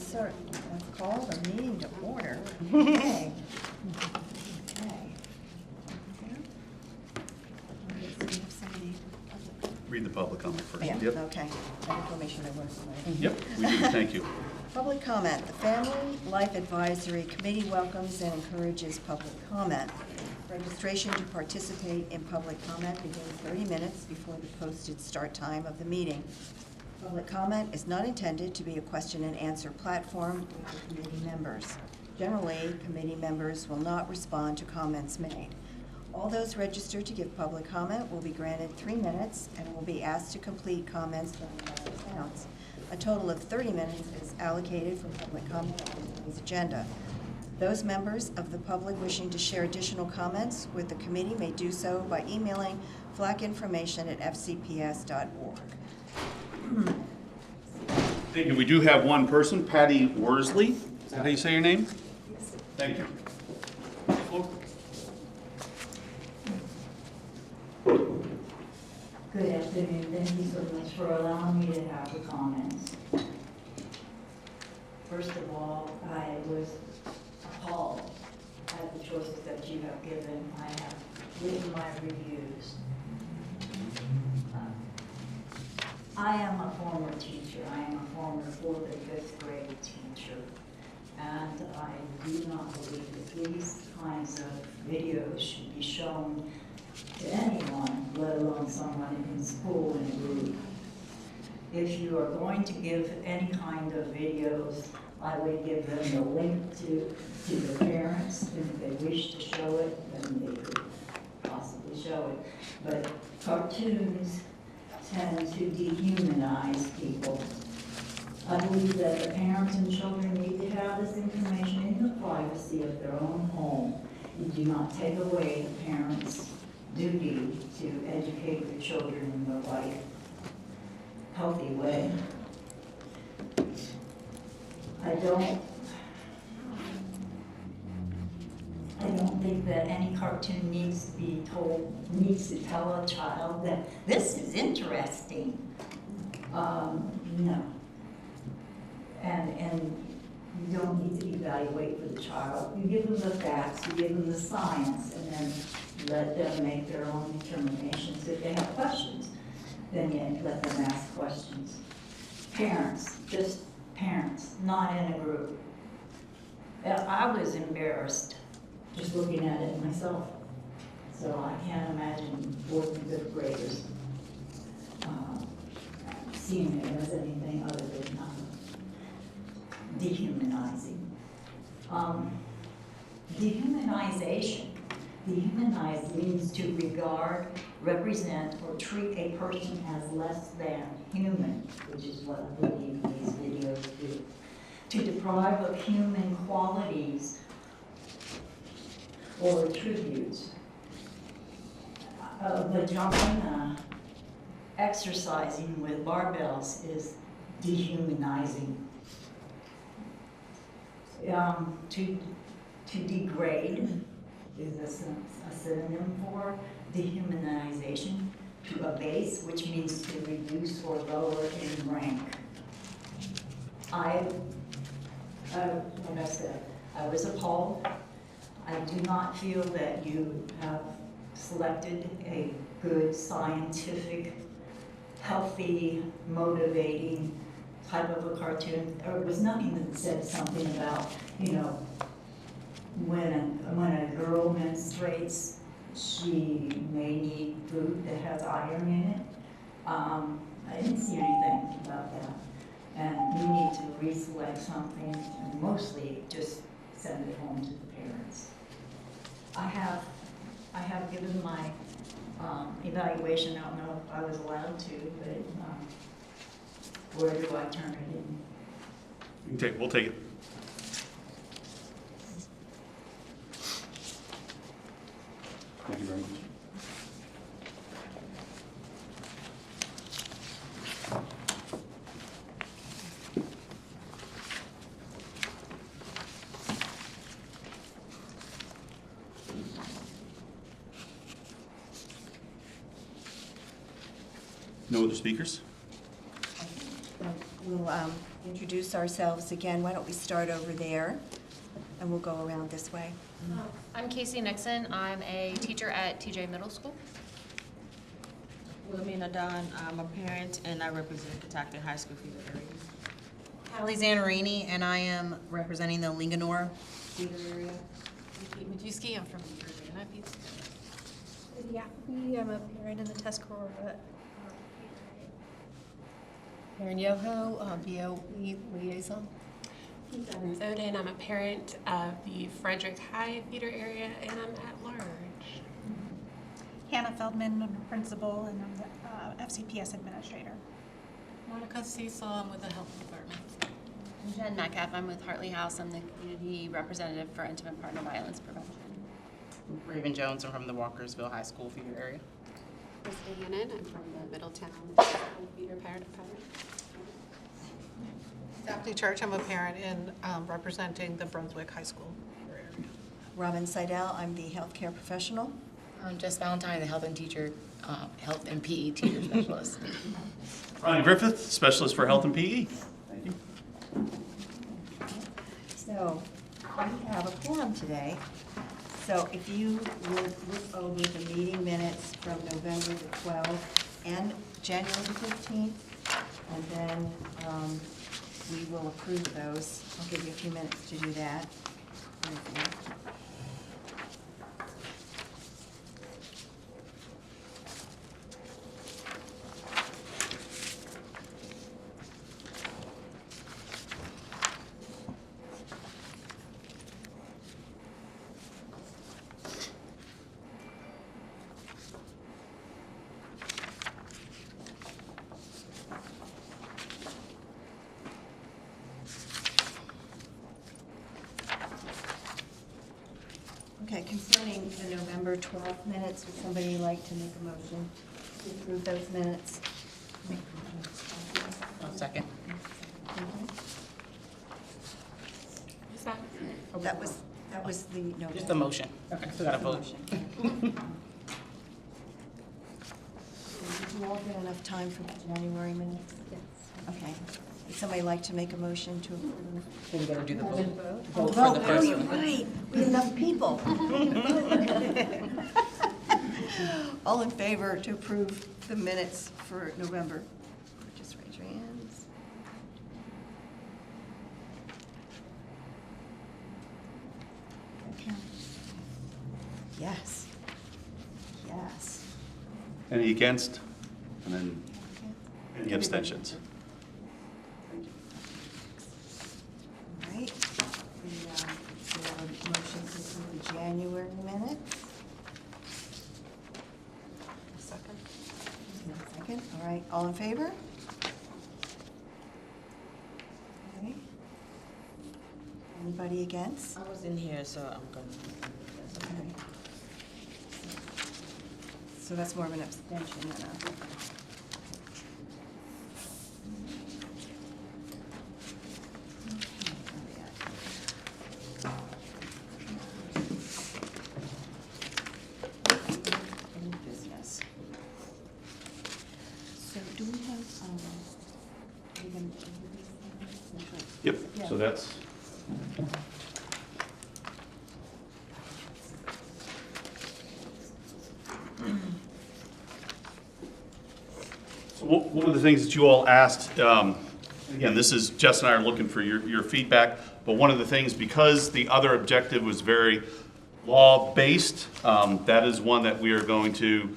sir. Let's call the meeting to order. Okay. Okay. Read the public comment first. Yeah, Yep. okay. That information I was. Yep, we do, thank you. Public comment. The Family Life Advisory Committee welcomes and encourages public comment. Registration to participate in public comment begins 30 minutes before the posted start time of the meeting. Public comment is not intended to be a question and answer platform with the committee members. Generally, committee members will not respond to comments made. All those registered to give public comment will be granted 3 minutes and will be asked to complete comments from the counts. A total of 30 minutes is allocated for public comment on today's agenda. Those members of the public wishing to share additional comments with the committee may do so by emailing flacinformation@fcps.org. Thank you. We do have one person, Patty Worsley. Is that how you say your name? Yes. Thank you. Good afternoon. Thank you so much for allowing me to have the comments. First of all, I was appalled at the choices that you have given. I have written my reviews. I am a former teacher. I am a former 4th and 5th grade teacher. And I do not believe that these kinds of videos should be shown to anyone, let alone someone in school in a group. If you are going to give any kind of videos, I would give them the link to the parents, and if they wish to show it, then they could possibly show it. But cartoons tend to dehumanize people. I believe that the parents and children need to have this information in the privacy of their own home. You do not take away the parents' duty to educate their children in the right, healthy way. I don't think that any cartoon needs to tell a child that this is interesting. No. And you don't need to evaluate for the child. You give them the facts, you give them the science, and then let them make their own determinations. If they have questions, then you let them ask questions. Parents, just parents, not in a group. I was embarrassed just looking at it myself. So I can't imagine 4th and 5th graders seeing it as anything other than dehumanizing. Dehumanization. Dehumanize means to regard, represent, or treat a person as less than human, which is what I believe these videos do. To deprive of human qualities or attributes. The jumping, exercising with barbells is dehumanizing. To degrade is a synonym for dehumanization. To abase, which means to reduce or lower in rank. Like I said, I was appalled. I do not feel that you have selected a good, scientific, healthy, motivating type of a cartoon. There was nothing that said something about, you know, when a girl menstruates, she may need food that has iron in it. I didn't see anything about that. And you need to reselect something and mostly just send it home to the parents. I have given my evaluation. I don't know if I was allowed to, but where do I turn it in? We'll take it. Thank you very much. No other speakers? We'll introduce ourselves again. Why don't we start over there, and we'll go around this way. I'm Casey Nixon. I'm a teacher at TJ Middle School. Wilhelmina Dunn, I'm a parent and I represent Catoctin High School for the area. Callie Zanarini, and I am representing the Linganore theater area. Kate Majewski. I'm from Virginia. Yeah, I'm a parent in the Tuscarora. Karen Yoho, BO liaison. Ruth Oden, I'm a parent of the Frederick High Theater area, and I'm at large. Hannah Feldman, I'm a principal, and I'm the FCPS administrator. Monica Cecil. I'm with the health department. I'm Jen Metcalf. I'm with Hartley House. I'm the community representative for intimate partner violence prevention. Raven Jones, I'm from the Walkersville High School theater area. Krista Hannon, I'm from the Middletown Theater Parent Department. Daphne Church, I'm a parent in representing the Brunswick High School area. Robin Seidel, I'm the healthcare professional. Jess Valentine, the health and PE teacher specialist. Ronnie Griffith, Specialist for Health and PE. Thank you. So, we have a forum today. So if you would look over the meeting minutes from November the 12th and January the 15th, and then we will approve those. I'll give you a few minutes to do that. Okay, concerning the November 12th minutes, would somebody like to make a motion to approve those minutes? Second. Is that? That was the November. Just the motion. I still gotta vote. Did you all get enough time for the January minutes? Yes. Okay. Would somebody like to make a motion to approve? So we gotta do the vote. Oh, Vote for the first you're one. right. We have enough people. All in favor to approve the minutes for November? Just raise your hands. Okay. Yes. Yes. Any against? And then any abstentions? All right. We have a motion to approve the January minutes. Second. Second, all right, all in favor? Okay. Anybody against? I was in here, so I'm going Okay. So that's more of an abstention than a. Any business. So do we have, are we gonna do this? Yep, so that's. So one of the things that you all asked, again, this is, Jess and I are looking for your feedback, but one of the things, because the other objective was very law-based, that is one that we are going to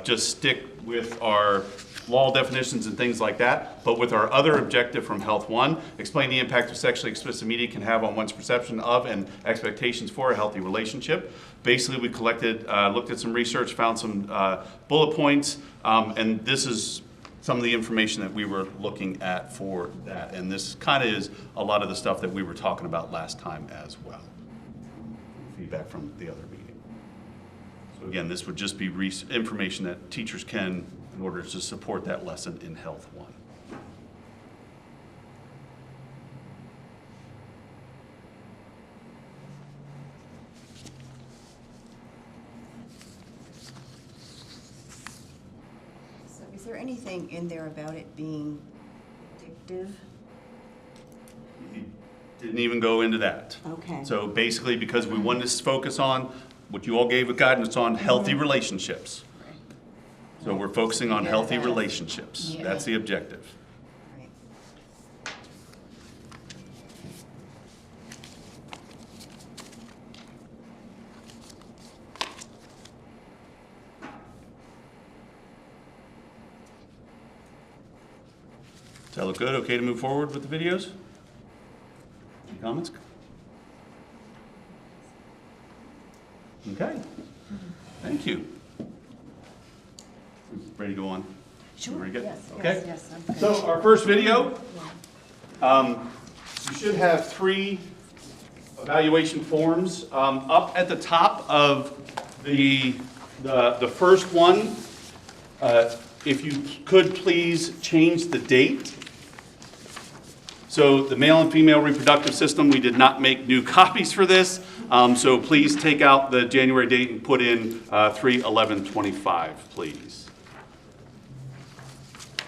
just stick with our law definitions and things like that, but with our other objective from Health One, explain the impact of sexually explicit media can have on one's perception of and expectations for a healthy relationship. Basically, we collected, looked at some research, found some bullet points, and this is some of the information that we were looking at for that. And this kind of is a lot of the stuff that we were talking about last time as well. Feedback from the other meeting. So again, this would just be information that teachers can, in order to support that lesson in Health One. So is there anything in there about it being addictive? Didn't even go into that. Okay. So basically, because we wanted to focus on what you all gave a guidance on, healthy relationships. So we're focusing on healthy relationships. That's the objective. Right. Does that look good? Okay to move forward with the videos? Any comments? Okay. Thank you. Ready to go on? Sure. Ready to go? Yes, Okay. yes, I'm good. So our first video, you should have 3 evaluation forms. Up at the top of the first one, if you could please change the date. So the male and female reproductive system, we did not make new copies for this. So please take out the January date and put in 3/11/25, please.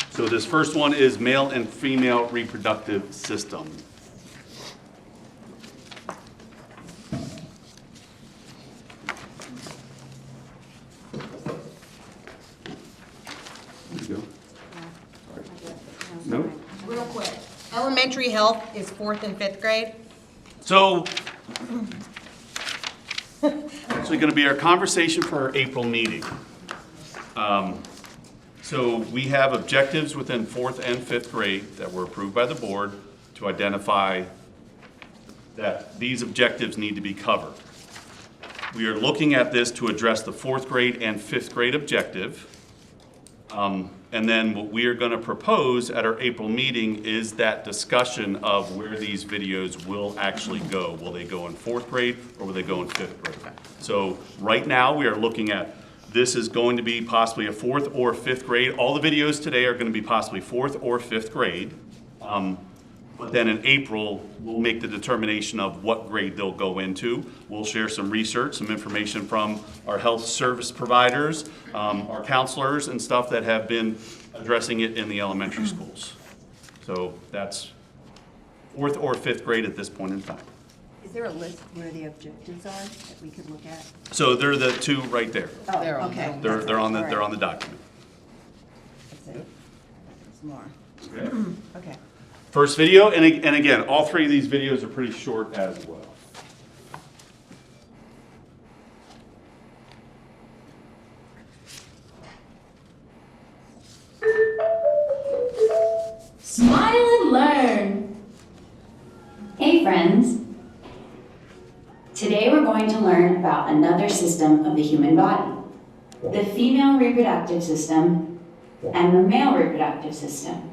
So this first one is male and female reproductive system. There you go. No? Real quick, elementary health is 4th and 5th grade. So, actually going to be our conversation for our April meeting. So we have objectives within 4th and 5th grade that were approved by the board to identify that these objectives need to be covered. We are looking at this to address the 4th grade and 5th grade objective. And then what we are going to propose at our April meeting is that discussion of where these videos will actually go. Will they go in 4th grade or will they go in 5th grade? So right now we are looking at this is going to be possibly a 4th or 5th grade. All the videos today are going to be possibly 4th or 5th grade. But then in April, we'll make the determination of what grade they'll go into. We'll share some research, some information from our health service providers, our counselors and stuff that have been addressing it in the elementary schools. So that's 4th or 5th grade at this point in time. Is there a list where the objectives are that we could look at? So they're the 2 right there. Oh, okay. They're on the All right. document. That's it. There's more. Okay. Okay. First video, and again, all 3 of these videos are pretty short as well. Smile and learn. Hey friends. Today we're going to learn about another system of the human body, the female reproductive system and the male reproductive system.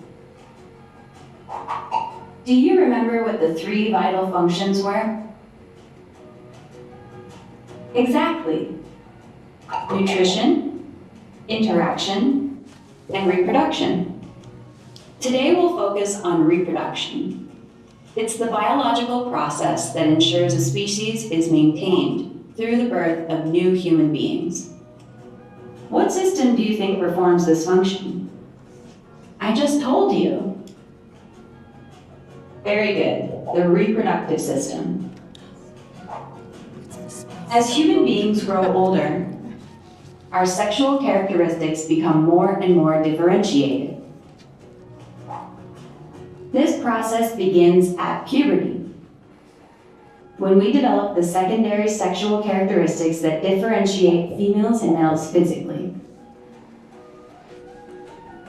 Do you remember what the 3 vital functions were? Exactly. Nutrition, interaction, and reproduction. Today we'll focus on reproduction. It's the biological process that ensures a species is maintained through the birth of new human beings. What system do you think performs this function? I just told you. Very good, the reproductive system. As human beings grow older, our sexual characteristics become more and more differentiated. This process begins at puberty, when we develop the secondary sexual characteristics that differentiate females and males physically.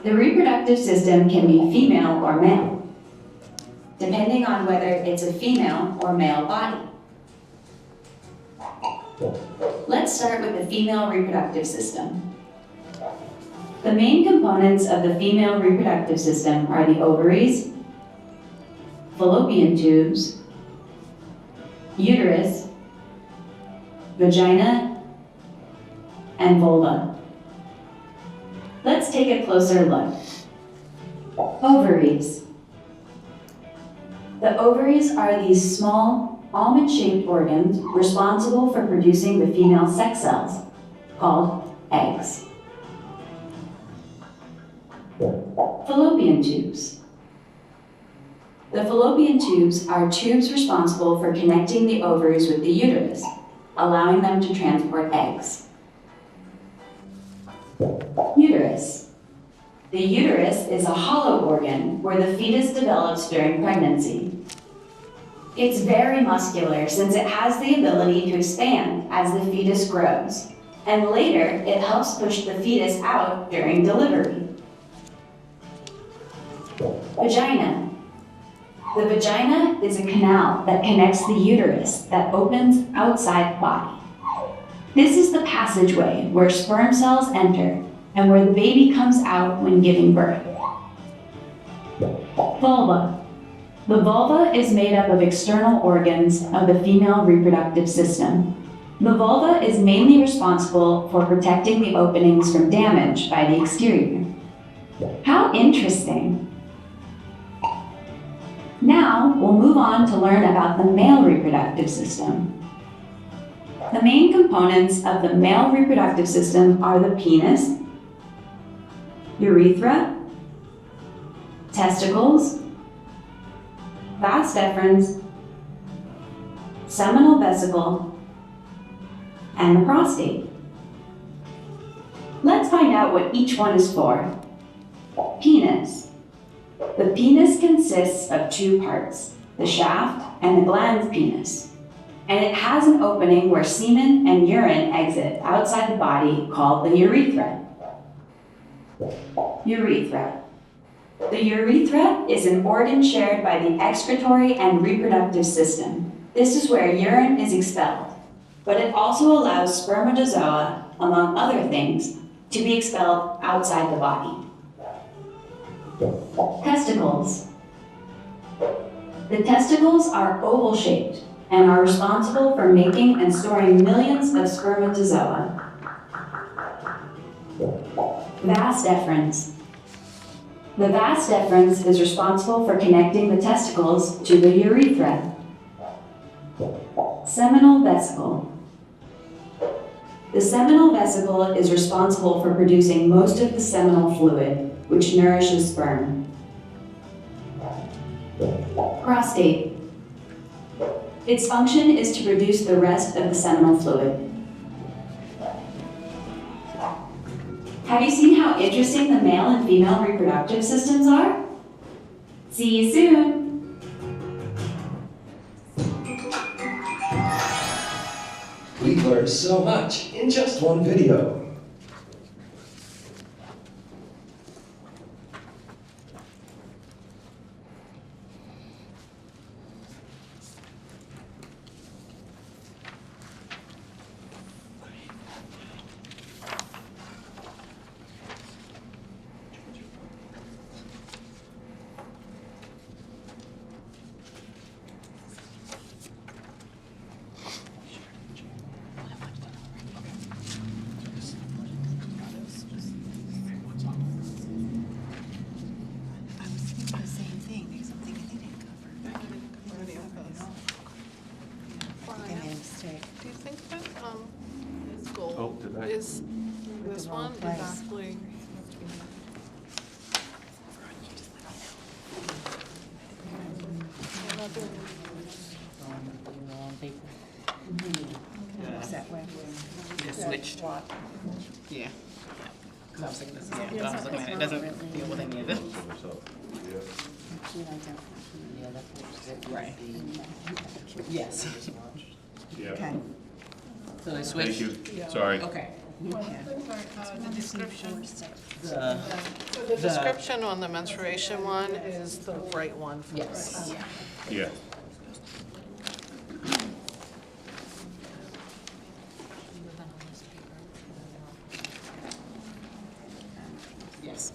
The reproductive system can be female or male, depending on whether it's a female or male body. Let's start with the female reproductive system. The main components of the female reproductive system are the ovaries, fallopian tubes, uterus, vagina, and vulva. Let's take a closer look. Ovaries. The ovaries are these small, almond-shaped organs responsible for producing the female sex cells, called eggs. Fallopian tubes. The fallopian tubes are tubes responsible for connecting the ovaries with the uterus, allowing them to transport eggs. Uterus. The uterus is a hollow organ where the fetus develops during pregnancy. It's very muscular since it has the ability to expand as the fetus grows, and later it helps push the fetus out during delivery. Vagina. The vagina is a canal that connects the uterus that opens outside the body. This is the passageway where sperm cells enter and where the baby comes out when giving birth. Vulva. The vulva is made up of external organs of the female reproductive system. The vulva is mainly responsible for protecting the openings from damage by the exterior. How interesting! Now, we'll move on to learn about the male reproductive system. The main components of the male reproductive system are the penis, urethra, testicles, vas deferens, seminal vesicle, and the prostate. Let's find out what each one is for. Penis. The penis consists of two parts, the shaft and the glans penis, and it has an opening where semen and urine exit outside the body called the urethra. Urethra. The urethra is an organ shared by the excretory and reproductive system. This is where urine is expelled, but it also allows spermatozoa, among other things, to be expelled outside the body. Testicles. The testicles are oval-shaped and are responsible for making and storing millions of spermatozoa. Vas deferens. The vas deferens is responsible for connecting the testicles to the urethra. Seminal vesicle. The seminal vesicle is responsible for producing most of the seminal fluid, which nourishes sperm. Prostate. Its function is to produce the rest of the seminal fluid. Have you seen how interesting the male and female reproductive systems are? See you soon! We learned so much in just one video. Do you think that his goal Oh, did I? is this one place. exactly? Is that way? Yeah, switched. Yeah. Because I was thinking this, yeah, but I was looking at it, it doesn't deal with any of this. Right. Yes. Yeah. Okay. So they switched? Thank you, sorry. Okay. The description. The, So the description on the menstruation one is the right one for yes. this. Yeah. Yes.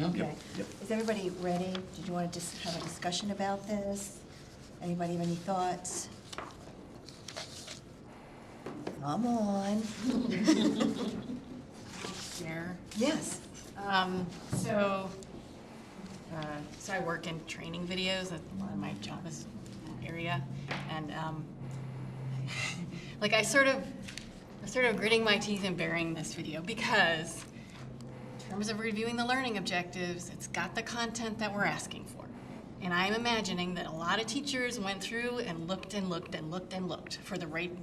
Okay. Is everybody ready? Did you want to just have a discussion about this? Anybody have any thoughts? Come on. Share. Yes. So I work in training videos. That's a lot of my job is in that area, and like I sort of gritting my teeth and bearing this video because in terms of reviewing the learning objectives, it's got the content that we're asking for. And I'm imagining that a lot of teachers went through and looked and looked and looked and looked for the right,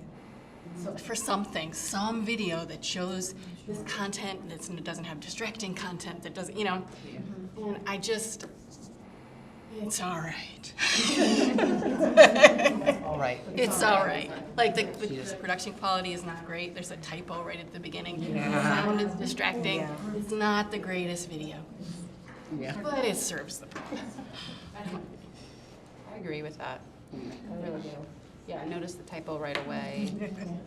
for something, some video that shows this content that doesn't have distracting content, that doesn't, you know. And I just, it's all right. All right. It's all right. Like the production quality is not great. There's a typo right at the beginning. The sound is distracting. It's not the greatest video. Yeah. But it serves the purpose. I agree with that. I really do. Yeah, I noticed the typo right away.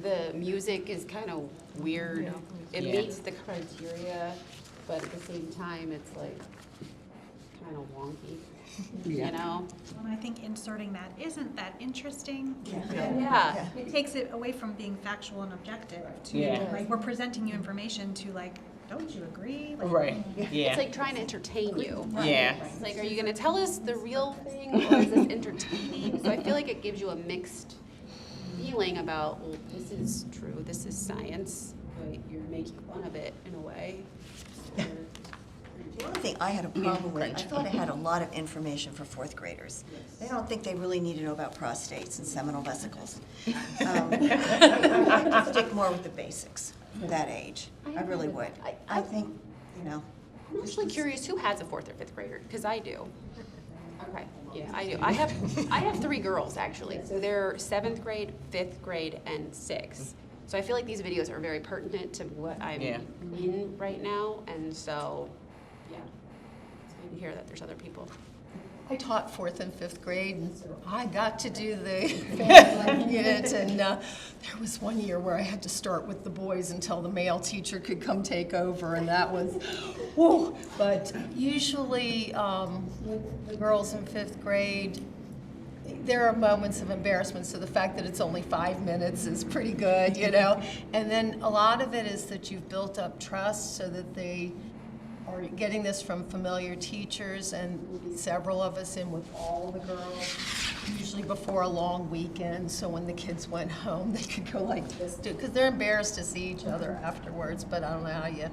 The music is kind of weird. It meets the criteria, but at the same time, it's like kind of wonky. You know? And I think inserting that isn't that interesting. Yeah. It takes it away from being factual and objective to, like, we're presenting you information to, like, don't you agree? Like, Right. Yeah. It's like trying to entertain you. Yeah. It's like, are you going to tell us the real thing, or is this entertaining? So I feel like it gives you a mixed feeling about, well, this is true, this is science, but you're making fun of it in a way. The only thing I had a problem with, I thought it had a lot of information for fourth graders. They don't think they really need to know about prostates and seminal vesicles. I'd stick more with the basics for that age. I really would. I think, you know. I'm actually curious who has a fourth or fifth grader, because I do. Okay, yeah, I do. I have 3 girls, actually. So they're 7th grade, 5th grade, and 6th. So I feel like these videos are very pertinent to what I'm in right now, and so, yeah, it's good to hear that there's other people. I taught 4th and 5th grade, and so I got to do the family unit, and there was one year where I had to start with the boys until the male teacher could come take over, and that was, whoa. But usually with the girls in 5th grade, there are moments of embarrassment, so the fact that it's only 5 minutes is pretty good, you know. And then a lot of it is that you've built up trust so that they are getting this from familiar teachers, and several of us in with all the girls, usually before a long weekend, so when the kids went home, they could go like this too, because they're embarrassed to see each other afterwards, but I don't know how you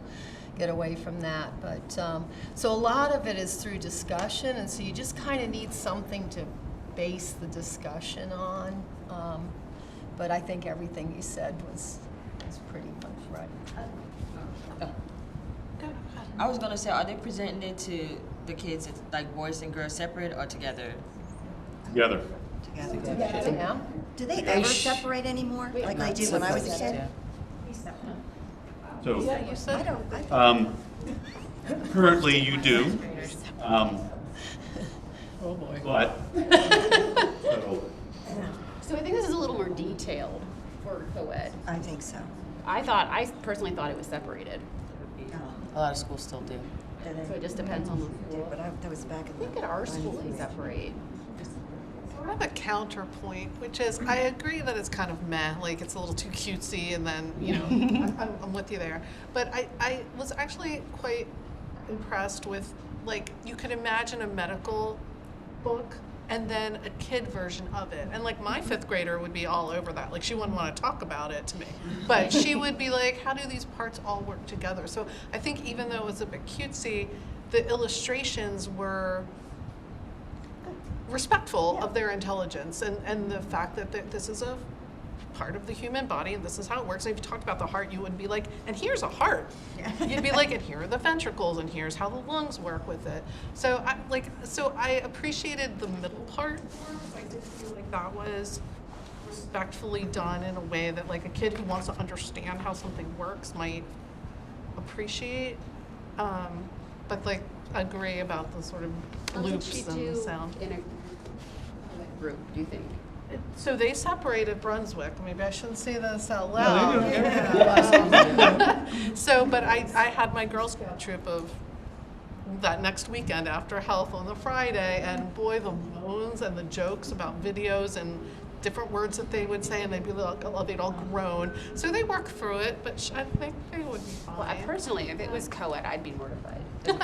get away from that. But so a lot of it is through discussion, and so you just kind of need something to base the discussion on. But I think everything you said was pretty much right. I was gonna say, are they presenting it to the kids, like boys and girls separate or together? Together. Together. Do they ever separate anymore, like they did when I was a kid? So, currently you do. Oh boy. But, So I think this is a little more detailed for co-ed. I think so. I personally thought it was separated. A lot of schools still do. So it just depends on the school. But that was back in the. I think at our school they separate. I have a counterpoint, which is I agree that it's kind of meh, like it's a little too cutesy, and then, you know, I'm with you there. But I was actually quite impressed with, like, you could imagine a medical book and then a kid version of it. And like my 5th grader would be all over that. Like she wouldn't want to talk about it to me, but she would be like, how do these parts all work together? So I think even though it was a bit cutesy, the illustrations were respectful of their intelligence and the fact that this is a part of the human body and this is how it works. And if you talked about the heart, you wouldn't be like, and here's a heart. You'd be like, and here are the ventricles and here's how the lungs work with it. So I appreciated the middle part more, because I did feel like that was respectfully done in a way that like a kid who wants to understand how something works might appreciate. But like agree about the sort of loops and the sound. In a group, do you think? So they separated Brunswick. Maybe I shouldn't say this out No, loud. they do. So, but I had my Girl Scout troop of that next weekend after health on the Friday, and boy, the moans and the jokes about videos and different words that they would say, and they'd be like, they'd all groan. So they work through it, but I think they would be fine. Well, personally, if it was co-ed, I'd be mortified.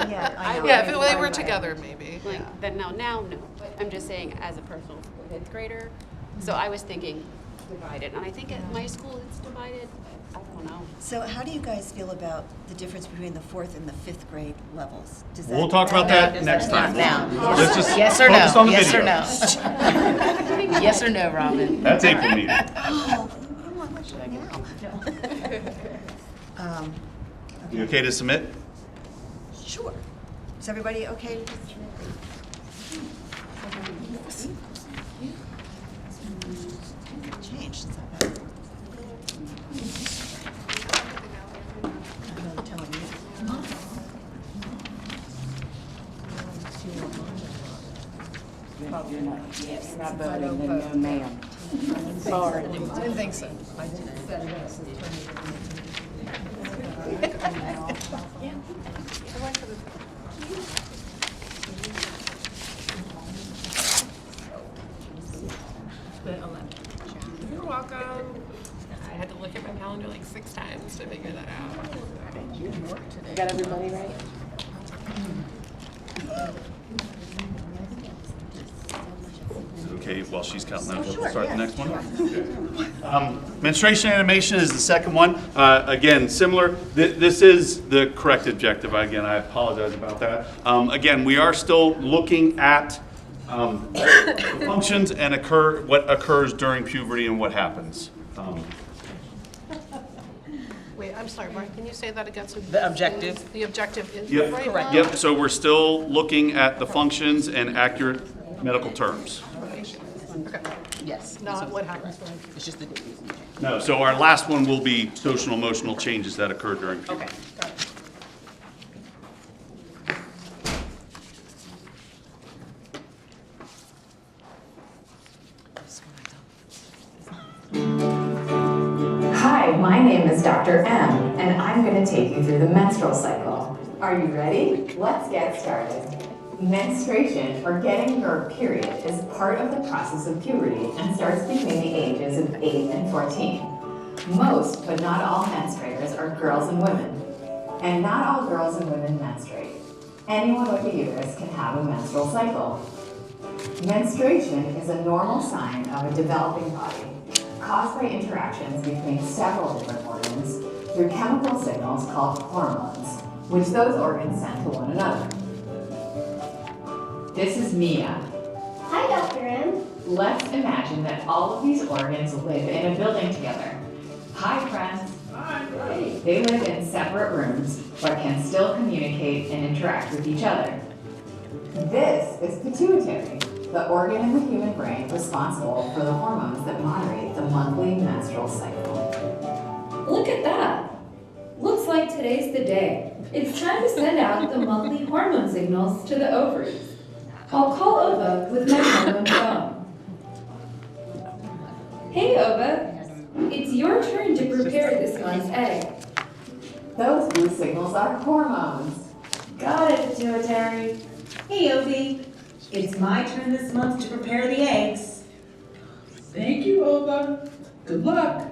Yeah, if they were together, maybe. Like, then now no. But I'm just saying, as a personal 5th grader, so I was thinking divided, and I think at my school it's divided. I don't know. So how do you guys feel about the difference between the 4th and the 5th grade levels? Does We'll talk about that next time. Now. Let's just Yes or no? focus on the Yes or videos. no? Yes or no, Robin? That's April meeting. You okay to submit? Sure. Is everybody okay with this? Changed since I've had it. I'm telling you. Yes, not voting, then no ma'am. Sorry. I didn't think so. I didn't set it up. You're welcome. I had to look at my calendar like 6 times to figure that out. You got everybody right? Okay, while she's counting that, we'll start the next one. Menstruation animation is the second one. Again, similar. This is the correct objective. Again, I apologize about that. Again, we are still looking at the functions and what occurs during puberty and what happens. Wait, I'm sorry, Mark, can you say that again? So The objective. The objective is Yep. right now? Yep. So we're still looking at the functions and accurate medical terms. Okay. Yes. Not what happens during It's just the. No. So our last one will be social and emotional changes that occur during puberty. Okay, got it. Hi, my name is Dr. M, and I'm going to take you through the menstrual cycle. Are you ready? Let's get started. Menstruation, or getting your period, is part of the process of puberty and starts between the ages of 8 and 14. Most, but not all menstruators are girls and women. And not all girls and women menstruate. Anyone with a uterus can have a menstrual cycle. Menstruation is a normal sign of a developing body, caused by interactions between several different organs through chemical signals called hormones, which those organs send to one another. This is Mia. Hi, Dr. M. Let's imagine that all of these organs live in a building together. Hi, friends. Hi. They live in separate rooms, but can still communicate and interact with each other. This is pituitary, the organ in the human brain responsible for the hormones that moderate the monthly menstrual cycle. Look at that. Looks like today's the day. It's time to send out the monthly hormone signals to the ovaries. I'll call Ova with my hormone phone. Hey, Ova. It's your turn to prepare this month's egg. Those blue signals are hormones. Got it, pituitary. Hey, Ovi. It's my turn this month to prepare the eggs. Thank you, Ova. Good luck.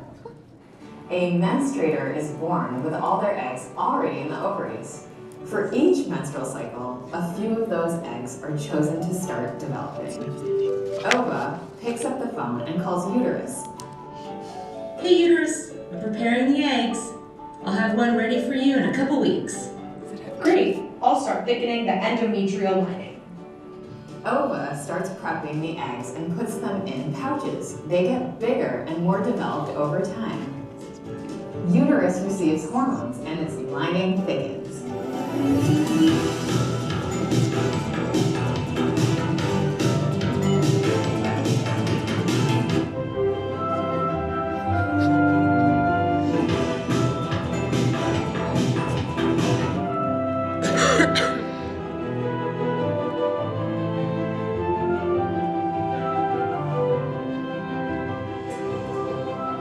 A menstruator is born with all their eggs already in the ovaries. For each menstrual cycle, a few of those eggs are chosen to start developing. Ova picks up the phone and calls Uterus. Hey Uterus, I'm preparing the eggs. I'll have one ready for you in a couple weeks. Great, I'll start thickening the endometrial lining. Ova starts prepping the eggs and puts them in pouches. They get bigger and more developed over time. Uterus receives hormones and its lining thickens.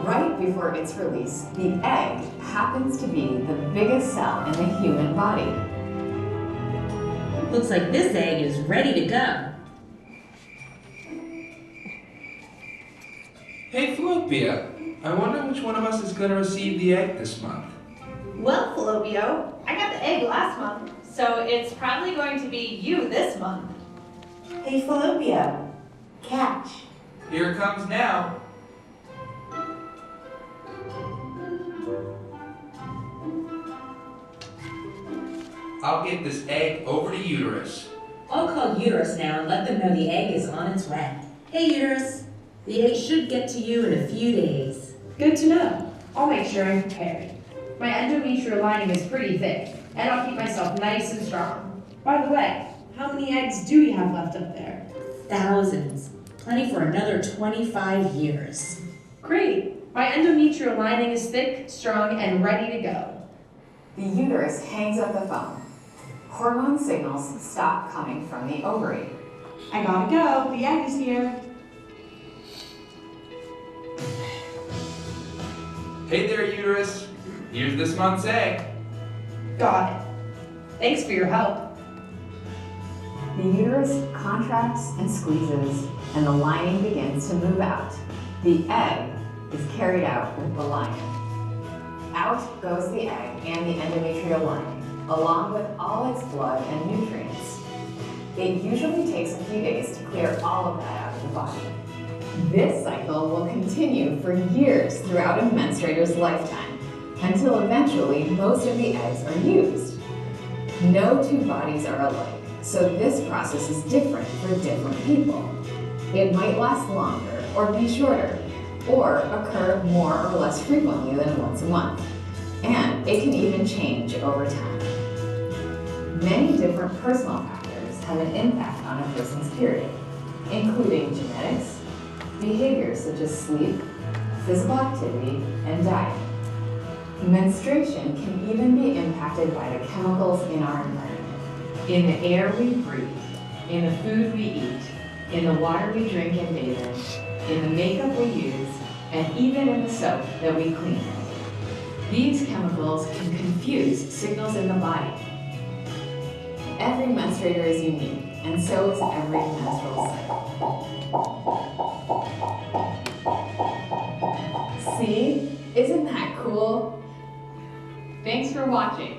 Right before its release, the egg happens to be the biggest cell in the human body. Looks like this egg is ready to go. Hey, Fallopian. I wonder which one of us is going to receive the egg this month. Well, Fallopian, I got the egg last month, so it's probably going to be you this month. Hey, Fallopian, catch. Here it comes now. I'll get this egg over to Uterus. I'll call Uterus now and let them know the egg is on its way. Hey Uterus, the egg should get to you in a few days. Good to know. I'll make sure I'm prepared. My endometrial lining is pretty thick, and I'll keep myself nice and strong. By the way, how many eggs do you have left up there? Thousands. Plenty for another 25 years. Great. My endometrial lining is thick, strong, and ready to go. The uterus hangs up the phone. Hormone signals stop coming from the ovary. I gotta go. The egg is here. Hey there, Uterus. Here's this month's egg. Got it. Thanks for your help. The uterus contracts and squeezes, and the lining begins to move out. The egg is carried out with the lining. Out goes the egg and the endometrial lining, along with all its blood and nutrients. It usually takes a few days to clear all of that out of the body. This cycle will continue for years throughout a menstruator's lifetime, until eventually most of the eggs are used. No two bodies are alike, so this process is different for different people. It might last longer or be shorter, or occur more or less frequently than once a month, and it can even change over time. Many different personal factors have an impact on a person's period, including genetics, behaviors such as sleep, physical activity, and diet. Menstruation can even be impacted by the chemicals in our environment. In the air we breathe, in the food we eat, in the water we drink and bathe in the makeup we use, and even in the soap that we clean with. These chemicals can confuse signals in the body. Every menstruator is unique, and so is every menstrual cycle. See? Isn't that cool? Thanks for watching.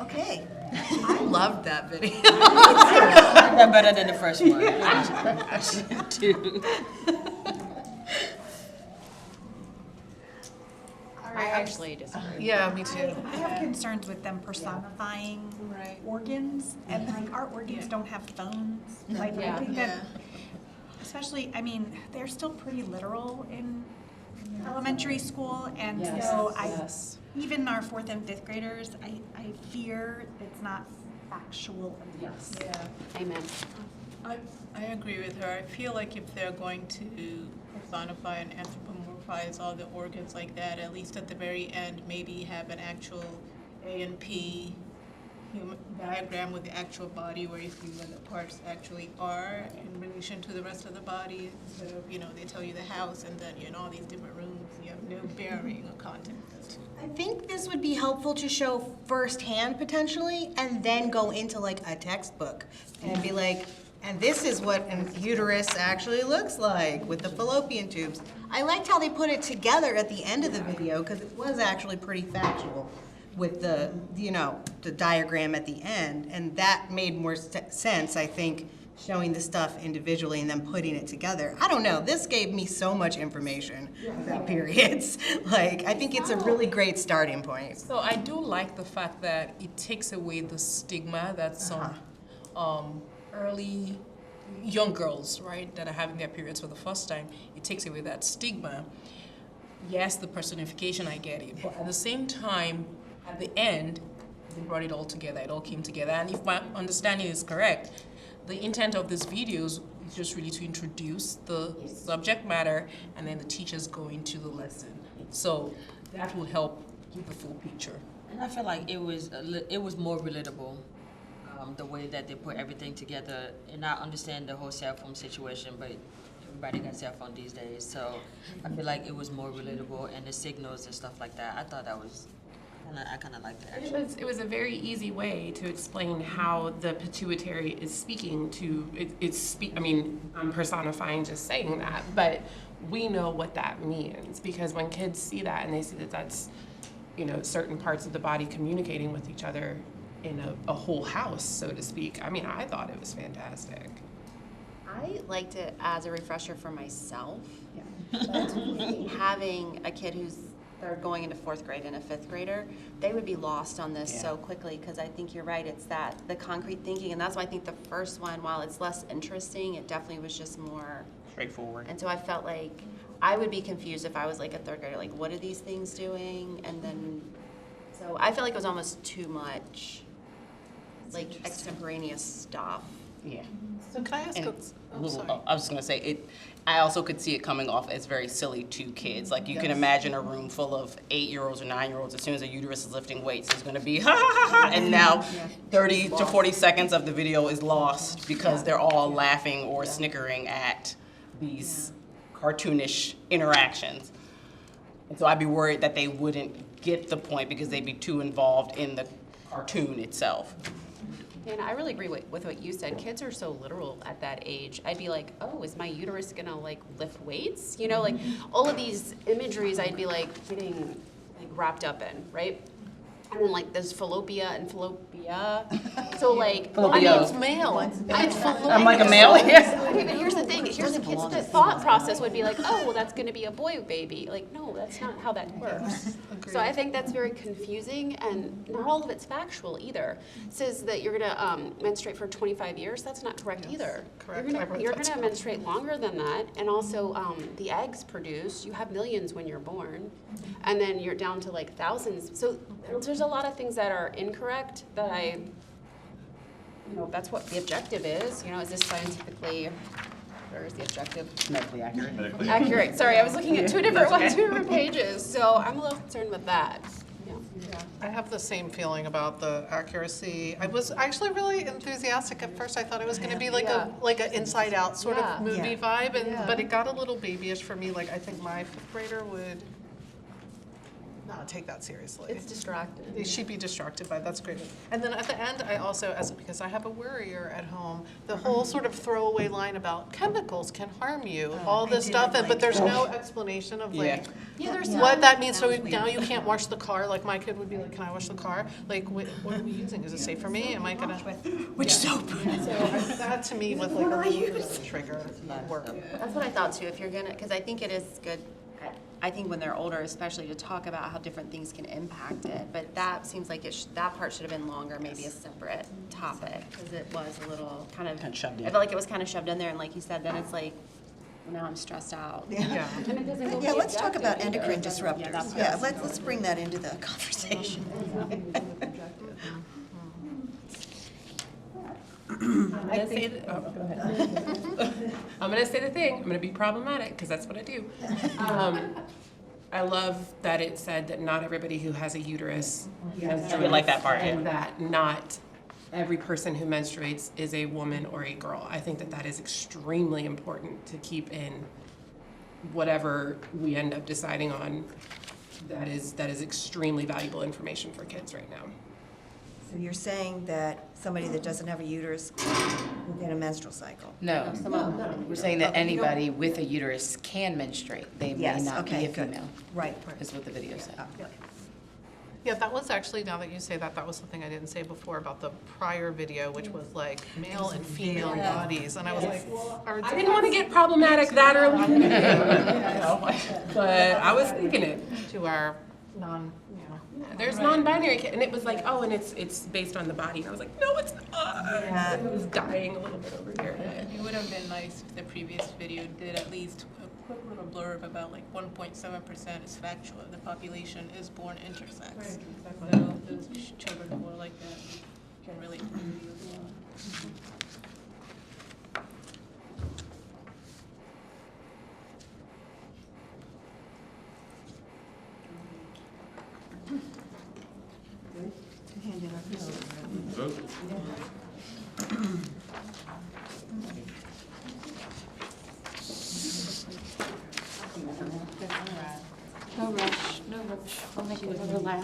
Okay. I loved that video. Better than the first one. I actually disagree. Yeah, me too. I have concerns with them personifying organs, and like our organs don't have phones. Like I think that, especially, I mean, they're still pretty literal in elementary school, and so even our 4th and 5th graders, I fear it's not factual abuse. Amen. I agree with her. I feel like if they're going to personify and anthropomorphize all the organs like that, at least at the very end, maybe have an actual A and P human diagram with the actual body where you see where the parts actually are in relation to the rest of the body, instead of, they tell you the house and then you're in all these different rooms, you have no bearing or context. I think this would be helpful to show firsthand potentially, and then go into like a textbook and be like, and this is what a uterus actually looks like with the fallopian tubes. I liked how they put it together at the end of the video because it was actually pretty factual with the, you know, the diagram at the end, and that made more sense, I think, showing the stuff individually and then putting it together. I don't know, this gave me so much information about periods. Like, I think it's a really great starting point. So I do like the fact that it takes away the stigma that some early young girls, right, that are having their periods for the first time, it takes away that stigma. Yes, the personification, I get it, but at the same time, at the end, they brought it all together, it all came together. And if my understanding is correct, the intent of these videos is just really to introduce the subject matter, and then the teachers go into the lesson. So that will help give the full picture. And I feel like it was more relatable, the way that they put everything together. And I understand the whole cell phone situation, but everybody got cell phone these days, so I feel like it was more relatable, and the signals and stuff like that. I thought that was. I kind of like that, actually. It was a very easy way to explain how the pituitary is speaking to, I mean, I'm personifying just saying that, but we know what that means, because when kids see that and they see that that's, you know, certain parts of the body communicating with each other in a whole house, so to speak. I mean, I thought it was fantastic. I liked it as a refresher for myself. But having a kid who's they're going into 4th grade and a 5th grader, they would be lost on this so quickly, because I think you're right, it's that, the concrete thinking, and that's why I think the first one, while it's less interesting, it definitely was just more straightforward. And so I felt like I would be confused if I was like a 3rd grader, like, what are these things doing? And then, so I felt like it was almost too much, like, extemporaneous stuff. Yeah. So can I ask I was just gonna say it. I also could see it coming off as very silly to kids. Like, you can imagine a room full of 8-year-olds or 9-year-olds. As soon as a uterus is lifting weights, it's gonna be ha ha ha. And now, 30 to 40 seconds of the video is lost because they're all laughing or snickering at these cartoonish interactions. And so I'd be worried that they wouldn't get the point because they'd be too involved in the cartoon itself. And I really agree with what you said. Kids are so literal at that age. I'd be like, oh, is my uterus gonna like lift weights? You know, like all of these imageries I'd be like getting like wrapped up in, right? And then like there's fallopia and fallopia. So like, I mean, it's male. It's fallopia. I'm like a male? Yeah. Okay, but here's the thing. Here's the kids. The thought process would be like, oh, well, that's gonna be a boy baby. Like, no, that's not how that works. So I think that's very confusing, and not all of it's factual either. It says that you're gonna menstruate for 25 years. That's not correct either. Correct. You're gonna menstruate longer than that, and also the eggs produced. You have millions when you're born, and then you're down to like thousands. So there's a lot of things that are incorrect that that's what the objective is. You know, is this scientifically? Where is the objective? Medically accurate. Accurate. Sorry, I was looking at two different pages, so I'm a little concerned with that. I have the same feeling about the accuracy. I was actually really enthusiastic at first. I thought it was going to be like a Inside Out sort of movie vibe, but it got a little babyish for me. Like, I think my 5th grader would not take that seriously. It's distracted. She'd be distracted by it. That's great. And then at the end, I also, because I have a worrier at home, the whole sort of throwaway line about chemicals can harm you, all this stuff, but there's no explanation of like what that means. So now you can't wash the car. Like, my kid would be like, "Can I wash the car? Like, what are we using? Is it safe for me? Am I gonna which soap?" So that to me was like a little bit of a trigger work. That's what I thought too. If you're gonna, because I think it is good. I think when they're older, especially, to talk about how different things can impact it. But that seems like that part should have been longer, maybe a separate topic, because it was a little kind of shoved in. I felt like it was kind of shoved in there, and like you said, then it's like, well, now I'm stressed out. Yeah. Let's talk about endocrine disruptors. Yeah, let's bring that into the conversation. I'm gonna say the thing. I'm gonna be problematic because that's what I do. I love that it said that not everybody who has a uterus menstruates. I really like that part. And that not every person who menstruates is a woman or a girl. I think that is extremely important to keep in whatever we end up deciding on that is extremely valuable information for kids right now. So you're saying that somebody that doesn't have a uterus will get a menstrual cycle? No, we're saying that anybody with a uterus can menstruate. They may Yes, not be okay, a good. female. Right. Is what the video said. Yeah, that was actually, now that you say that, that was something I didn't say before about the prior video, which was like male and female bodies. And I was like, well, I didn't want to get problematic that early in the video, but I was thinking it. To our There's non-binary, and it was like, oh, and it's based on the body. And I was like, no, it's not. Yeah. It was dying a little bit over here. It would have been nice if the previous video did at least a quick little blurb about like 1.7% is factual. The population is born intersex. Right, exactly. So those children who are like that can relate to the video as well. No rush, no rush. I'll make it another lap.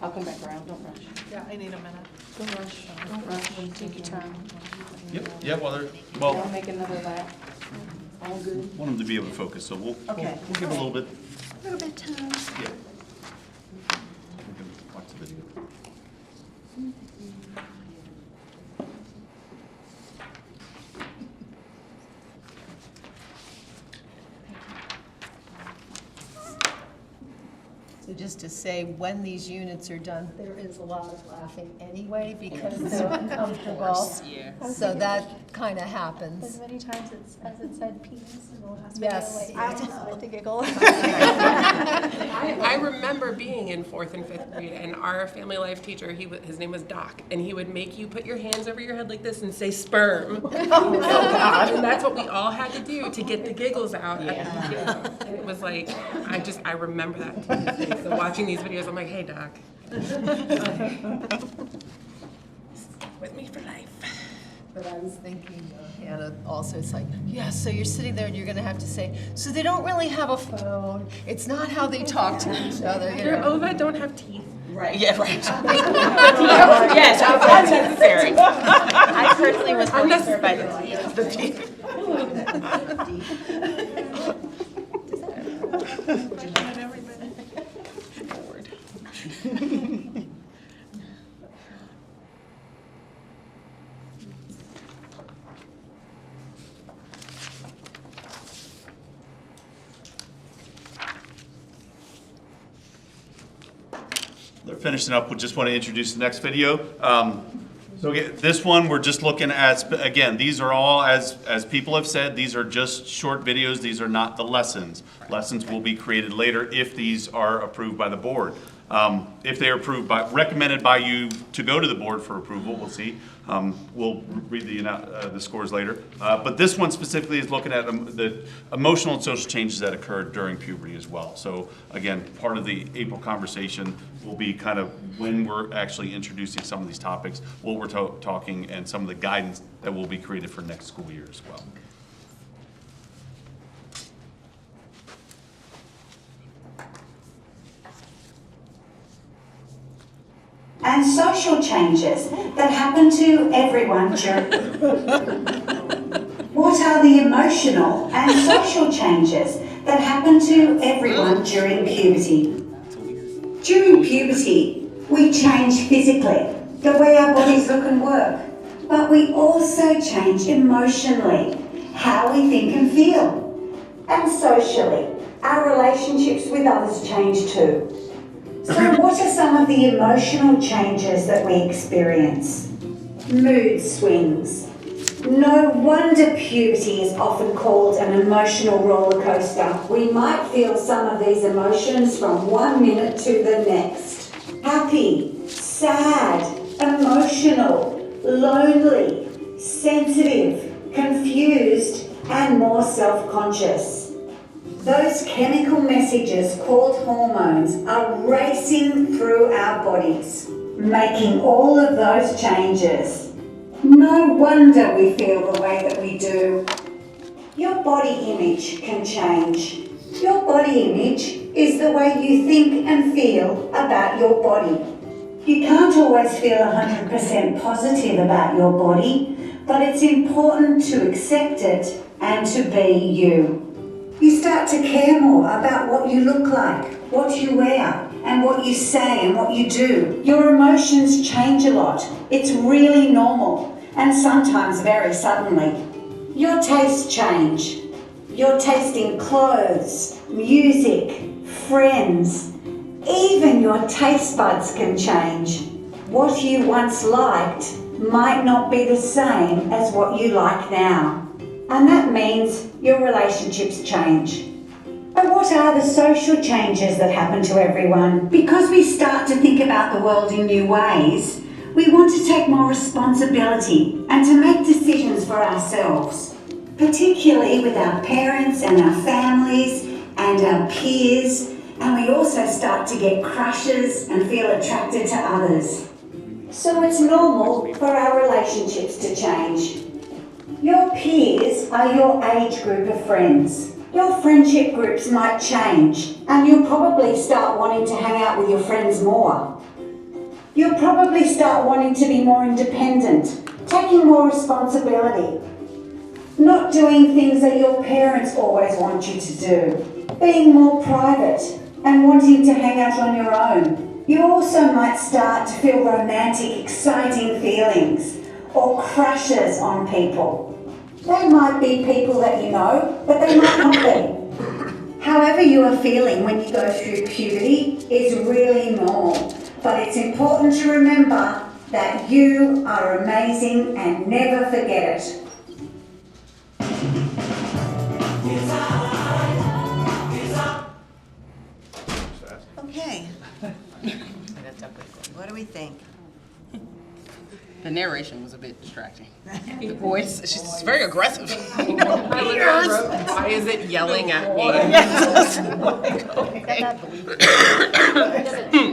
I'll come back around, don't rush. Yeah, I need a minute. Don't rush, don't rush, take your time. Yeah, well, I'll make another lap. All good. want them to be able to focus, so we'll give a little bit. A little bit of time. Yeah. We can watch the video. So just to say, when these units are done, there is a lot of laughing anyway because they're uncomfortable. Yeah. So that kind of As happens. many times as it said penis, and the last Yes. video, I like to giggle. I remember being in 4th and 5th grade, and our family life teacher, his name was Doc, and he would make you put your hands over your head like this and say sperm. Oh, God. And that's what we all had to do to get the giggles out. Yeah. And it was like, I remember that to this day. So watching these videos, I'm like, hey, Doc. With me for life. But I was thinking, Hannah, also it's like, yeah, so you're sitting there and you're gonna have to say, so they don't really have a phone. It's not how they talk to each other. You Your know? ova don't have teeth. Right. Yeah. Right. Yes, that's necessary. I personally was really scared by the teeth. They're finishing up. We just want to introduce the next video. So again, this one, we're just looking at, again, these are all, as people have said, these are just short videos. These are not the lessons. Lessons will be created later if these are approved by the board. If they are recommended by you to go to the board for approval, we'll see. We'll read the scores later. But this one specifically is looking at the emotional and social changes that occurred during puberty as well. So again, part of the April conversation will be kind of when we're actually introducing some of these topics, what we're talking, and some of the guidance that will be created for next school year as well. And social changes that happen to everyone during... What are the emotional and social changes that happen to everyone during puberty? During puberty, we change physically, the way our bodies look and work, but we also change emotionally, how we think and feel. And socially, our relationships with others change too. So what are some of the emotional changes that we experience? Mood swings. No wonder puberty is often called an emotional roller coaster. We might feel some of these emotions from one minute to the next. Happy, sad, emotional, lonely, sensitive, confused, and more self-conscious. Those chemical messages called hormones are racing through our bodies, making all of those changes. No wonder we feel the way that we do. Your body image can change. Your body image is the way you think and feel about your body. You can't always feel 100% positive about your body, but it's important to accept it and to be you. You start to care more about what you look like, what you wear, and what you say and what you do. Your emotions change a lot. It's really normal, and sometimes very suddenly. Your tastes change. Your taste in clothes, music, friends, even your taste buds can change. What you once liked might not be the same as what you like now. And that means your relationships change. But what are the social changes that happen to everyone? Because we start to think about the world in new ways, we want to take more responsibility and to make decisions for ourselves, particularly with our parents and our families and our peers, and we also start to get crushes and feel attracted to others. So it's normal for our relationships to change. Your peers are your age group of friends. Your friendship groups might change, and you'll probably start wanting to hang out with your friends more. You'll probably start wanting to be more independent, taking more responsibility, not doing things that your parents always want you to do, being more private and wanting to hang out on your own. You also might start to feel romantic, exciting feelings or crushes on people. They might be people that you know, but they might not be. However you are feeling when you go through puberty is really normal, but it's important to remember that you are amazing and never forget it. Okay. What do we think? The narration was a bit distracting. The voice, she's very aggressive. Why is it yelling at me?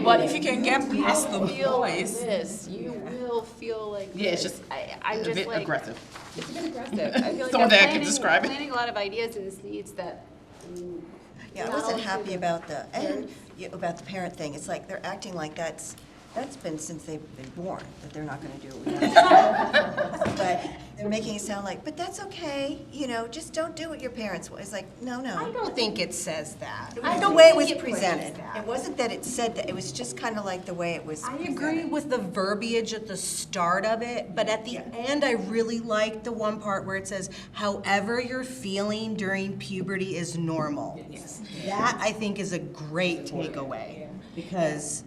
But if you can get past the voice. This, you will feel like Yeah, it's this. just I'm a just bit like, aggressive. It's a bit aggressive. I feel like Someone they're that could describe it. planning a lot of ideas and needs that. Yeah, I wasn't happy about the, and about the parent thing. It's like they're acting like that's been since they've been born, that they're not gonna do it without. But they're making it sound like, but that's okay, you know, just don't do what your parents want. It's like, no. I don't think it says that. The way it was presented. It wasn't that it said that, it was just kind of like the way it was I presented. agree with the verbiage at the start of it, but at the end, I really like the one part where it says, however you're feeling during puberty is normal. Yes. That, I think, is a great takeaway, because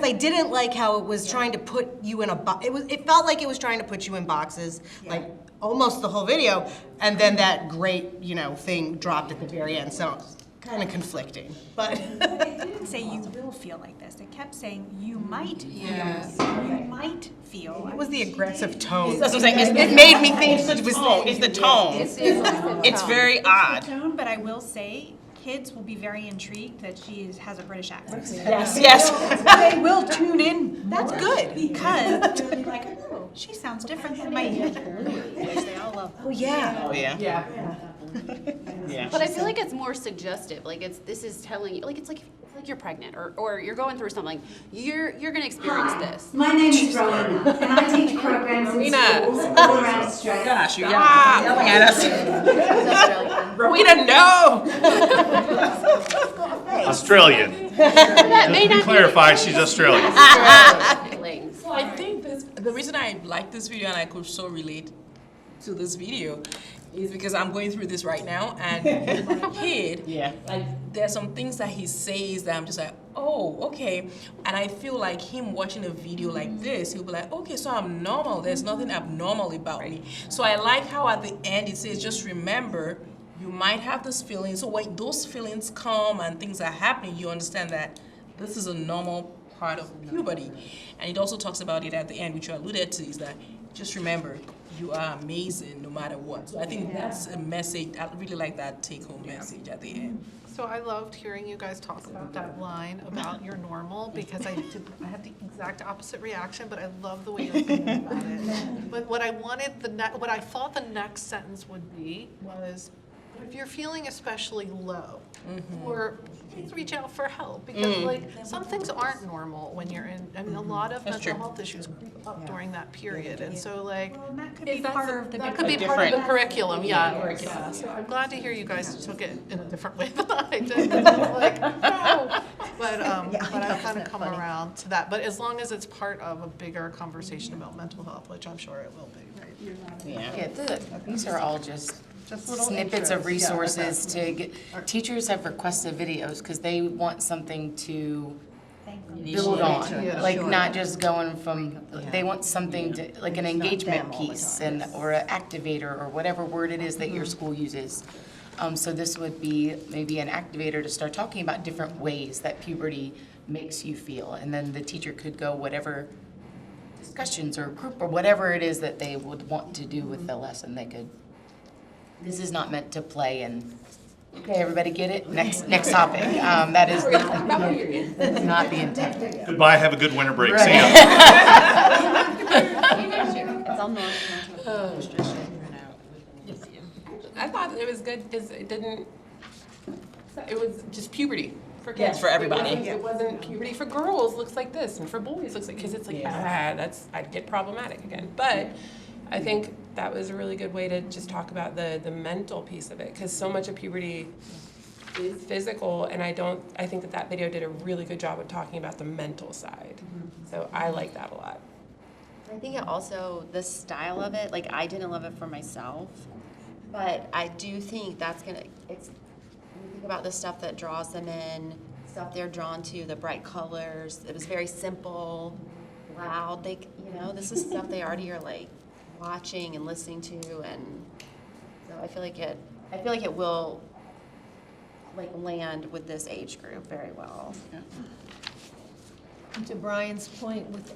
I didn't like how it was trying to put you in a box. It felt like it was trying to put you in boxes, like almost the whole video, and then that great, thing dropped at the very end, so kind of conflicting, but. It didn't say you will feel like this. It kept saying you might feel. You might feel. It was the aggressive tone. That's what I'm saying. It made me think it was. It's the tone. It's very odd. Tone, but I will say, kids will be very intrigued that she has a British accent. Yes. They will tune in. That's good. Because they'll be like, oh, she sounds different than my. They all love that. Oh, yeah. Oh, yeah. Yeah. But I feel like it's more suggestive. Like this is telling you, like it's like you're pregnant or you're going through something. You're gonna experience this. My name is Rowena, and I teach programs in schools all around Australia. Gosh, you're yelling at us. Rowena, no! Australian. That may To be not clarified, she's Australian. So I think the reason I like this video and I could so relate to this video is because I'm going through this right now, and my kid, like there's some things that he says that I'm just like, oh, okay. And I feel like him watching a video like this, he'll be like, okay, so I'm normal. There's nothing abnormal about me. So I like how at the end it says, just remember, you might have this feeling. So when those feelings come and things are happening, you understand that this is a normal part of puberty. And it also talks about it at the end, which you alluded to, is that just remember, you are amazing no matter what. So I think that's a message. I really like that take-home message at the end. So I loved hearing you guys talk about that line about your normal, because I had the exact opposite reaction, but I love the way you're thinking about it. But what I wanted, what I thought the next sentence would be was, if you're feeling especially low, or please reach out for help, because like some things aren't normal when you're in, I mean, a lot of mental health issues creep up during that period, and so like, That could be part of the. that could be part of the curriculum, yeah. So I'm glad to hear you guys took it in a different way than I did. Like, no. But I've kind of come around to that. But as long as it's part of a bigger conversation about mental health, which I'm sure it will be, right? Yeah, these are all just little snippets of intros. resources to get, teachers have requested videos because they want something to build on, like not just going from, they want something to, like an engagement piece and, or an activator or whatever word it is that your school uses. So this would be maybe an activator to start talking about different ways that puberty makes you feel. And then the teacher could go whatever discussions or group or whatever it is that they would want to do with the lesson, they could. This is not meant to play and, okay, everybody get it? Next topic. That is that's not the intent. Goodbye, have a good winter break. Right. See ya. It's all normal. I thought it was good because it was just puberty for kids. Yes, for everybody. It wasn't puberty for girls looks like this and for boys looks like, because it's like, I'd get problematic again. But I think that was a really good way to just talk about the mental piece of it, because so much of puberty is physical, and I think that video did a really good job of talking about the mental side. So I like that a lot. I think it also, the style of it, like I didn't love it for myself, but I do think that's when you think about the stuff that draws them in, stuff they're drawn to, the bright colors, it was very simple, loud, this is stuff they already are like watching and listening to, and so I feel like it will like land with this age group very well. To Brian's point, with a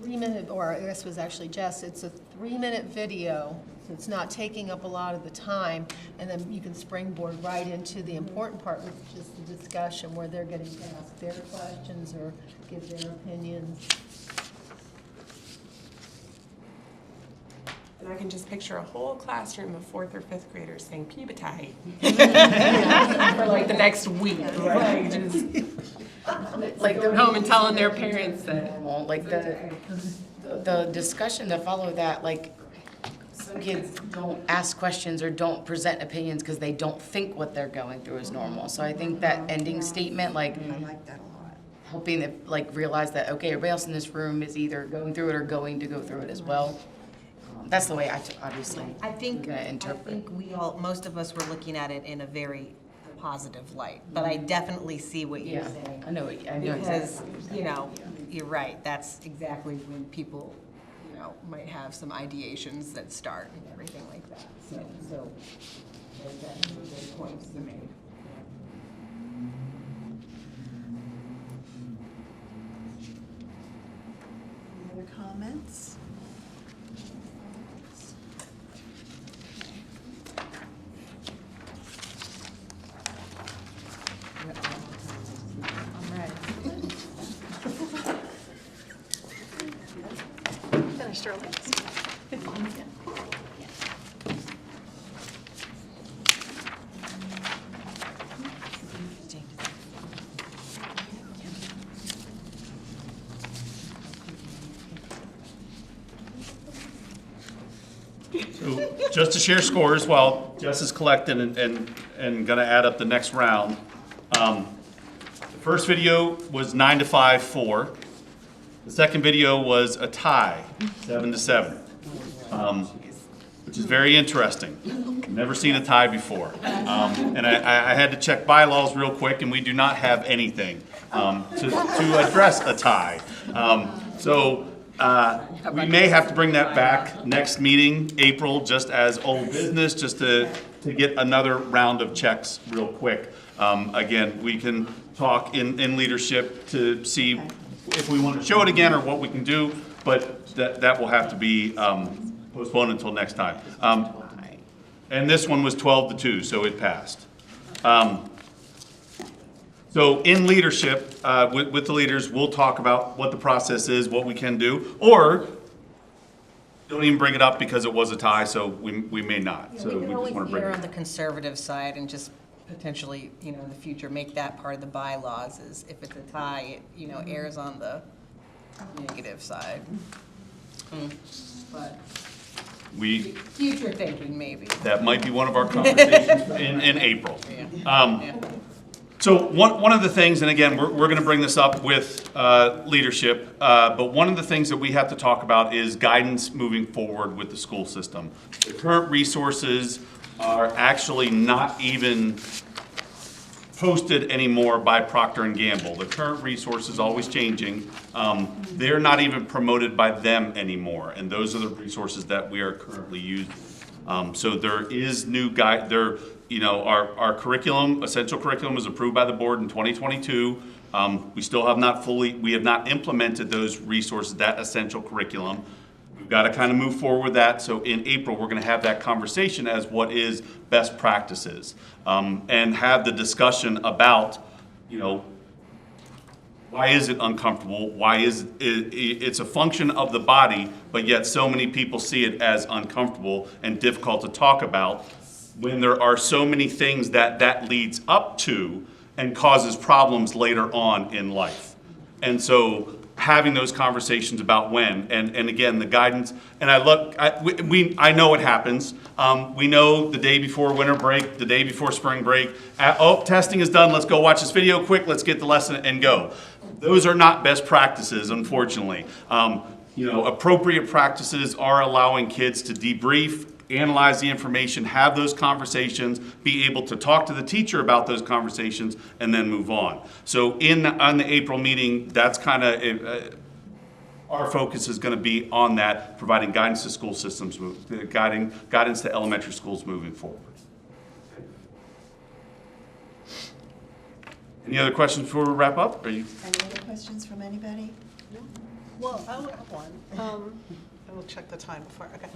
3-minute, or I guess it was actually Jess, it's a 3-minute video, so it's not taking up a lot of the time, and then you can springboard right into the important part, which is the discussion where they're getting to ask their questions or give their opinions. And I can just picture a whole classroom of 4th or 5th graders saying puberty for like the next week, right? Just like they're home and telling their parents that. Well, like the discussion to follow that, like some kids don't ask questions or don't present opinions because they don't think what they're going through is normal. So I think that ending statement, like I like that a lot. helping them like realize that, okay, everybody else in this room is either going through it or going to go through it as well. That's the way I obviously I think interpret. most of us were looking at it in a very positive light, but I definitely see what you're saying. I know Because, exactly. You're right, that's exactly when people, might have some ideations that start and everything like that, so there's definitely good points to make. Any other comments? Finished early. So just to share scores while Jess is collecting and gonna add up the next round. The first video was 9-5-4. The second video was a tie, 7-7, which is very interesting. Never seen a tie before. And I had to check bylaws real quick, and we do not have anything to address a tie. So we may have to bring that back next meeting, April, just as old business, just to get another round of checks real quick. Again, we can talk in leadership to see if we want to show it again or what we can do, but that will have to be postpone until next time. And this one was 12-2, so it passed. So in leadership, with the leaders, we'll talk about what the process is, what we can do, or don't even bring it up because it was a tie, so we may not. Yeah, So we can just always want to bring err it on the conservative side and just potentially, in the future, make that part of the bylaws is if it's a tie, it, errs on the negative side. But future thinking, maybe. That might be one of our conversations in April. So one of the things, and again, we're going to bring this up with leadership, but one of the things that we have to talk about is guidance moving forward with the school system. The current resources are actually not even posted anymore by Procter & Gamble. The current resource is always changing. They're not even promoted by them anymore, and those are the resources that we are currently using. So there is new guide. Our curriculum, essential curriculum, was approved by the board in 2022. We still have not implemented those resources, that essential curriculum. We've got to kind of move forward with that. So in April, we're going to have that conversation as what is best practices, and have the discussion about, why is it uncomfortable? Why is it's a function of the body, but yet so many people see it as uncomfortable and difficult to talk about when there are so many things that leads up to and causes problems later on in life. And so having those conversations about when, and again, the guidance, and I know it happens. We know the day before winter break, the day before spring break, testing is done, let's go watch this video quick, let's get the lesson and go. Those are not best practices, unfortunately. Appropriate practices are allowing kids to debrief, analyze the information, have those conversations, be able to talk to the teacher about those conversations, and then move on. So on the April meeting, that's kind of our focus is going to be on that, providing guidance to school systems, guidance to elementary schools moving forward. Any other questions before we wrap up? Any other questions from anybody? Well, I will have one. I will check the time before, okay.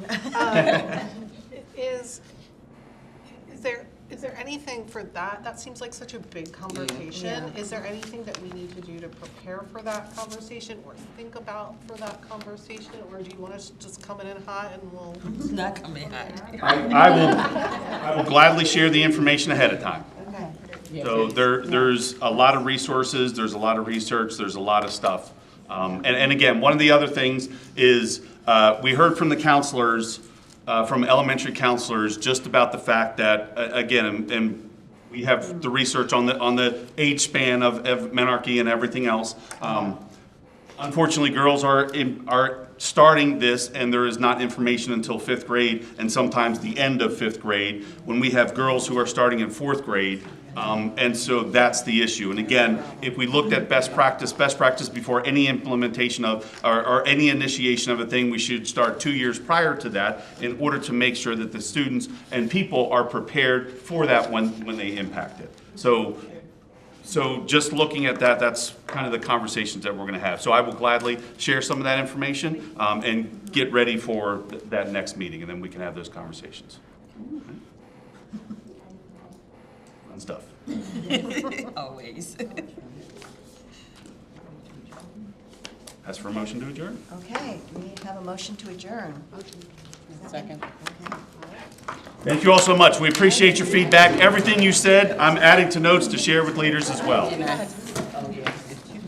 Is there anything for that? That seems like such a big conversation. Yeah. Is there anything that we need to do to prepare for that conversation or think about for that conversation? Or do you want us to just come in hot and we'll? It's not coming hot. I will gladly share the information ahead of time. Okay. So there's a lot of resources, there's a lot of research, there's a lot of stuff. And again, one of the other things is we heard from the counselors, from elementary counselors, just about the fact that, again, and we have the research on the age span of menarche and everything else. Unfortunately, girls are starting this, and there is not information until 5th grade, and sometimes the end of 5th grade, when we have girls who are starting in 4th grade. And so that's the issue. And again, if we looked at best practice before any implementation of or any initiation of a thing, we should start 2 years prior to that in order to make sure that the students and people are prepared for that when they impact it. So just looking at that, that's kind of the conversations that we're going to have. So I will gladly share some of that information and get ready for that next meeting, and then we can have those conversations. Fun stuff. Always. As for a motion to adjourn? Okay, we have a motion to adjourn. Second. Okay. Thank you all so much. We appreciate your feedback. Everything you said, I'm adding to notes to share with leaders as well.